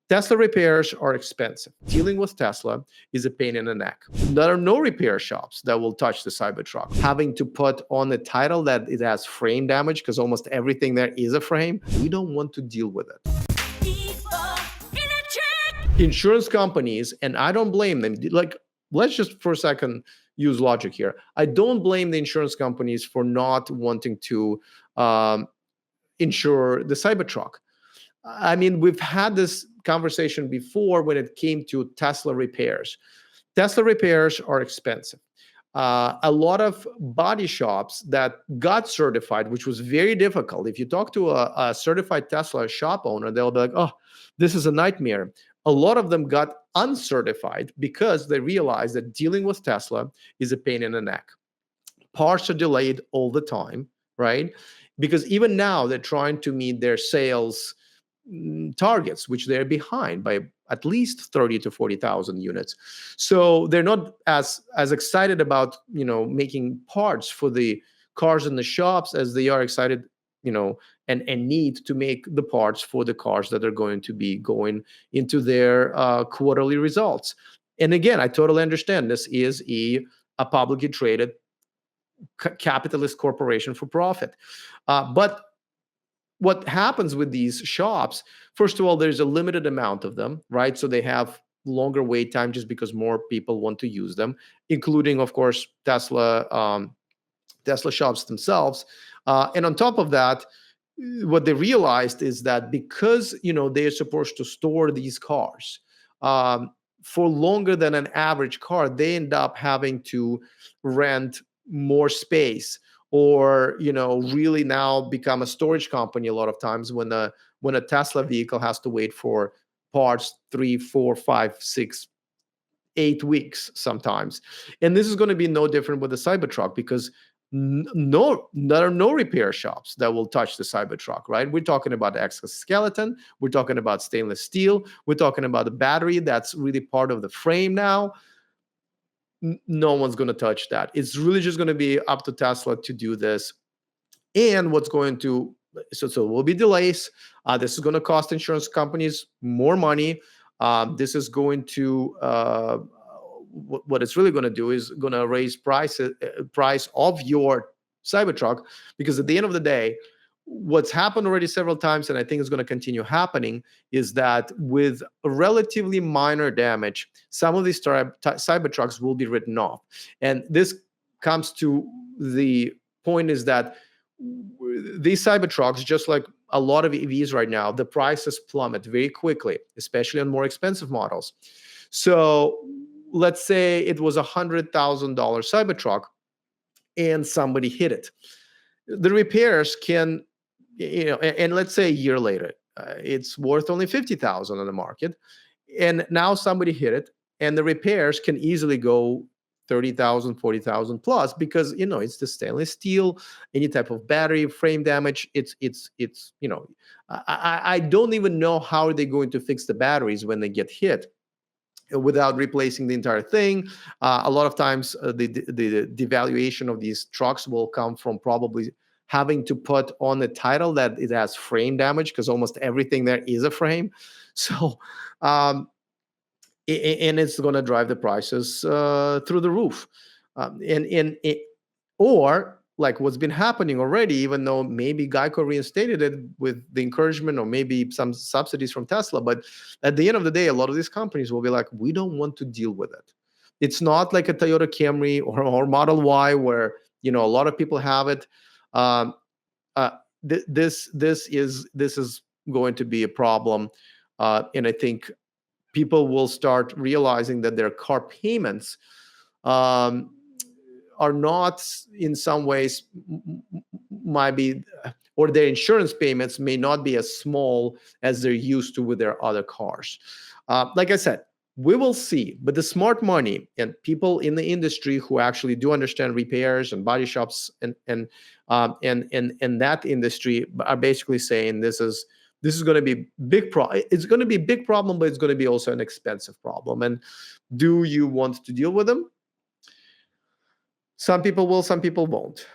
Tesla repairs are expensive. Dealing with Tesla is a pain in the neck. There are no repair shops that will touch the Cybertruck. Having to put on the title that it has frame damage because almost everything there is a frame, we don't want to deal with it. Insurance companies, and I don't blame them, let's just for a second use logic here. I don't blame the insurance companies for not wanting to insure the Cybertruck. I mean, we've had this conversation before when it came to Tesla repairs. Tesla repairs are expensive. A lot of body shops that got certified, which was very difficult. If you talk to a certified Tesla shop owner, they'll be like, oh, this is a nightmare. A lot of them got uncertified because they realized that dealing with Tesla is a pain in the neck. Parts are delayed all the time, right? Because even now they're trying to meet their sales targets, which they're behind by at least 30 to 40,000 units. So they're not as excited about, making parts for the cars in the shops as they are excited, and need to make the parts for the cars that are going to be going into their quarterly results. And again, I totally understand this is a publicly traded capitalist corporation for profit. But what happens with these shops, first of all, there's a limited amount of them, right? So they have longer wait time just because more people want to use them, including, of course, Tesla shops themselves. And on top of that, what they realized is that because, they're supposed to store these cars for longer than an average car, they end up having to rent more space, or really now become a storage company a lot of times when a Tesla vehicle has to wait for parts 3, 4, 5, 6, 8 weeks sometimes. And this is going to be no different with the Cybertruck because there are no repair shops that will touch the Cybertruck, right? We're talking about the exoskeleton, we're talking about stainless steel, we're talking about the battery that's really part of the frame now. No one's going to touch that. It's really just going to be up to Tesla to do this. And what's going to, so there will be delays. This is going to cost insurance companies more money. This is going to, what it's really going to do is going to raise price of your Cybertruck, because at the end of the day, what's happened already several times, and I think is going to continue happening, is that with relatively minor damage, some of these Cybertrucks will be written off. And this comes to the point is that these Cybertrucks, just like a lot of EVs right now, the prices plummet very quickly, especially on more expensive models. So let's say it was $100,000 Cybertruck and somebody hit it. The repairs can, and let's say a year later, it's worth only $50,000 on the market, and now somebody hit it, and the repairs can easily go $30,000, $40,000 plus, because it's the stainless steel, any type of battery frame damage. It's I don't even know how they're going to fix the batteries when they get hit without replacing the entire thing. A lot of times, the devaluation of these trucks will come from probably having to put on the title that it has frame damage, because almost everything there is a frame. So, and it's going to drive the prices through the roof. Or like what's been happening already, even though maybe Geico reinstated it with the encouragement or maybe some subsidies from Tesla. But at the end of the day, a lot of these companies will be like, we don't want to deal with it. It's not like a Toyota Camry or Model Y where, a lot of people have it. This is going to be a problem, and I think people will start realizing that their car payments are not, in some ways, might be, or their insurance payments may not be as small as they're used to with their other cars. Like I said, we will see, but the smart money and people in the industry who actually do understand repairs and body shops and that industry are basically saying this is going to be big it's going to be a big problem, but it's going to be also an expensive problem. And do you want to deal with them? Some people will, some people won't.